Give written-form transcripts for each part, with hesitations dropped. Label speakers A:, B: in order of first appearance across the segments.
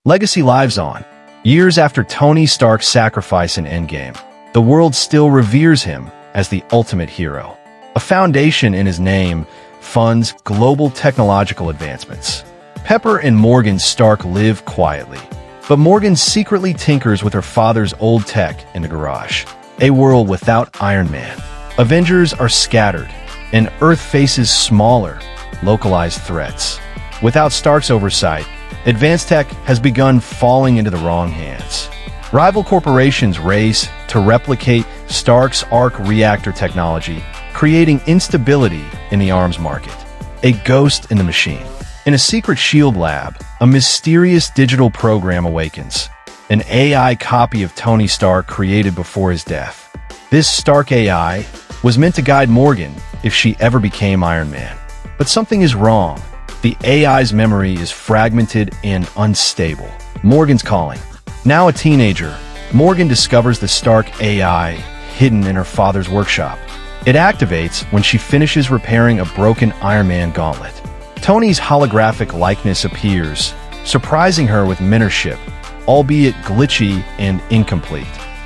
A: Legacy lives on. Years after Tony Stark's sacrifice in Endgame, the world still reveres him as the ultimate hero. A foundation in his name funds global technological advancements. Pepper and Morgan Stark live quietly, but Morgan secretly tinkers with her father's old tech in the garage. A world without Iron Man. Avengers are scattered, and Earth faces smaller, localized threats. Without Stark's oversight, advanced tech has begun falling into the wrong hands. Rival corporations race to replicate Stark's arc reactor technology, creating instability in the arms market. A ghost in the machine. In a secret shield lab, a mysterious digital program awakens. An AI copy of Tony Stark created before his death. This Stark AI was meant to guide Morgan if she ever became Iron Man. But something is wrong. The AI's memory is fragmented and unstable. Morgan's calling. Now a teenager, Morgan discovers the Stark AI hidden in her father's workshop. It activates when she finishes repairing a broken Iron Man gauntlet. Tony's holographic likeness appears, surprising her with mentorship, albeit glitchy and incomplete.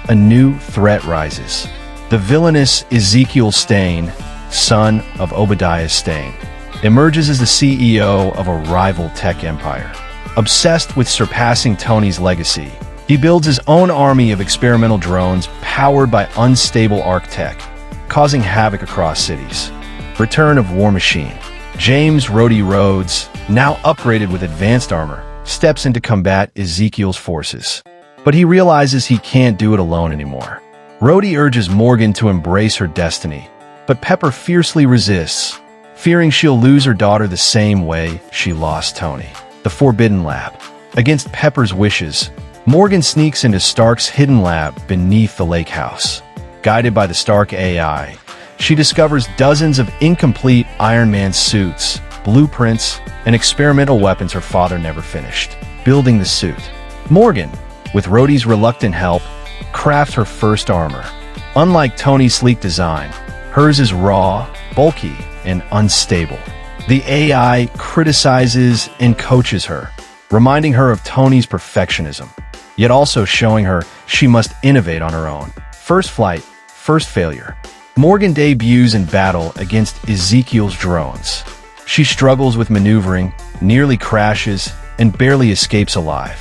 A: A new threat rises. The villainous Ezekiel Stane, son of Obadiah Stane, emerges as the CEO of a rival tech empire. Obsessed with surpassing Tony's legacy, he builds his own army of experimental drones powered by unstable arc tech, causing havoc across cities. Return of War Machine. James Rhodey Rhodes, now upgraded with advanced armor, steps in to combat Ezekiel's forces. But he realizes he can't do it alone anymore. Rhodey urges Morgan to embrace her destiny, but Pepper fiercely resists, fearing she'll lose her daughter the same way she lost Tony. The Forbidden Lab. Against Pepper's wishes, Morgan sneaks into Stark's hidden lab beneath the lake house. Guided by the Stark AI, she discovers dozens of incomplete Iron Man suits, blueprints, and experimental weapons her father never finished. Building the suit. Morgan, with Rhodey's reluctant help, crafts her first armor. Unlike Tony's sleek design, hers is raw, bulky, and unstable. The AI criticizes and coaches her, reminding her of Tony's perfectionism, yet also showing her she must innovate on her own. First flight, first failure. Morgan debuts in battle against Ezekiel's drones. She struggles with maneuvering, nearly crashes, and barely escapes alive.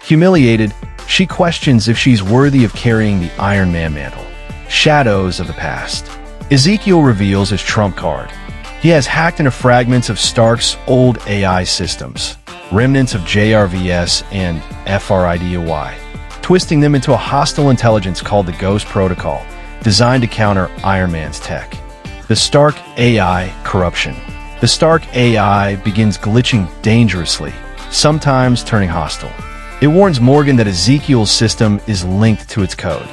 A: Humiliated, she questions if she's worthy of carrying the Iron Man mantle. Shadows of the past. Ezekiel reveals his trump card. He has hacked into fragments of Stark's old AI systems, remnants of JRVS and FRIDOY, twisting them into a hostile intelligence called the Ghost Protocol, designed to counter Iron Man's tech. The Stark AI corruption. The Stark AI begins glitching dangerously, sometimes turning hostile. It warns Morgan that Ezekiel's system is linked to its code,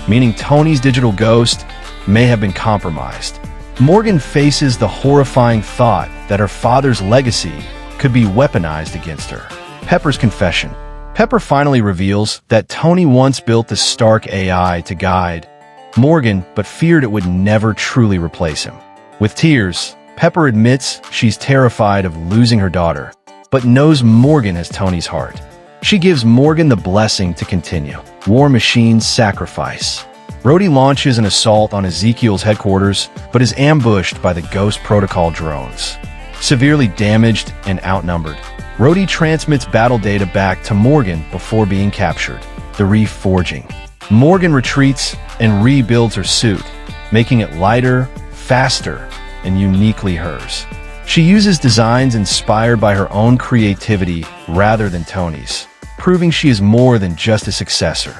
A: meaning Tony's digital ghost may have been compromised. Morgan faces the horrifying thought that her father's legacy could be weaponized against her. Pepper's confession. Pepper finally reveals that Tony once built the Stark AI to guide Morgan, but feared it would never truly replace him. With tears, Pepper admits she's terrified of losing her daughter, but knows Morgan has Tony's heart. She gives Morgan the blessing to continue. War Machine's sacrifice. Rhodey launches an assault on Ezekiel's headquarters, but is ambushed by the Ghost Protocol drones. Severely damaged and outnumbered, Rhodey transmits battle data back to Morgan before being captured. The reforging. Morgan retreats and rebuilds her suit, making it lighter, faster, and uniquely hers. She uses designs inspired by her own creativity rather than Tony's, proving she is more than just a successor.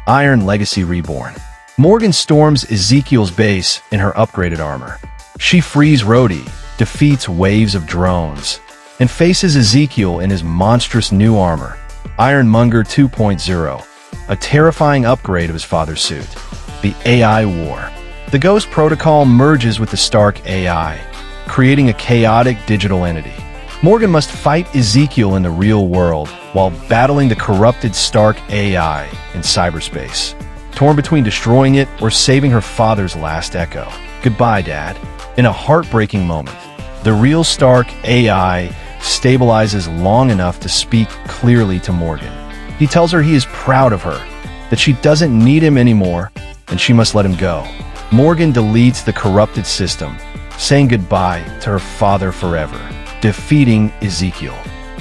A: Iron Legacy Reborn. Morgan storms Ezekiel's base in her upgraded armor. She frees Rhodey, defeats waves of drones, and faces Ezekiel in his monstrous new armor, Ironmonger 2.0, a terrifying upgrade of his father's suit. The AI War. The Ghost Protocol merges with the Stark AI, creating a chaotic digital entity. Morgan must fight Ezekiel in the real world while battling the corrupted Stark AI in cyberspace, torn between destroying it or saving her father's last echo. Goodbye, Dad. In a heartbreaking moment, the real Stark AI stabilizes long enough to speak clearly to Morgan. He tells her he is proud of her, that she doesn't need him anymore, and she must let him go. Morgan deletes the corrupted system, saying goodbye to her father forever, defeating Ezekiel.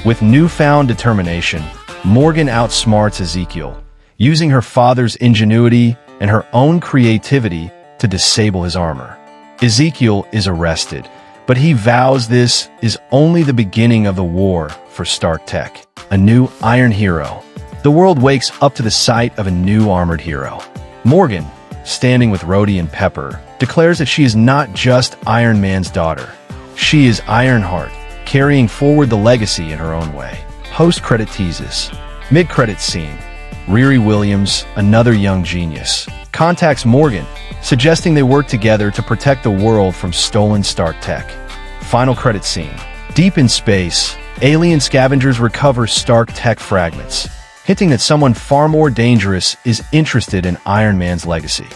A: With newfound determination, Morgan outsmarts Ezekiel, using her father's ingenuity and her own creativity to disable his armor. Ezekiel is arrested, but he vows this is only the beginning of the war for Stark Tech, a new Iron Hero. The world wakes up to the sight of a new armored hero. Morgan, standing with Rhodey and Pepper, declares that she is not just Iron Man's daughter. She is Ironheart, carrying forward the legacy in her own way. Post-credit teases. Mid-credit scene. Riri Williams, another young genius, contacts Morgan, suggesting they work together to protect the world from stolen Stark Tech. Final credit scene. Deep in space, alien scavengers recover Stark Tech fragments, hinting that someone far more dangerous is interested in Iron Man's legacy.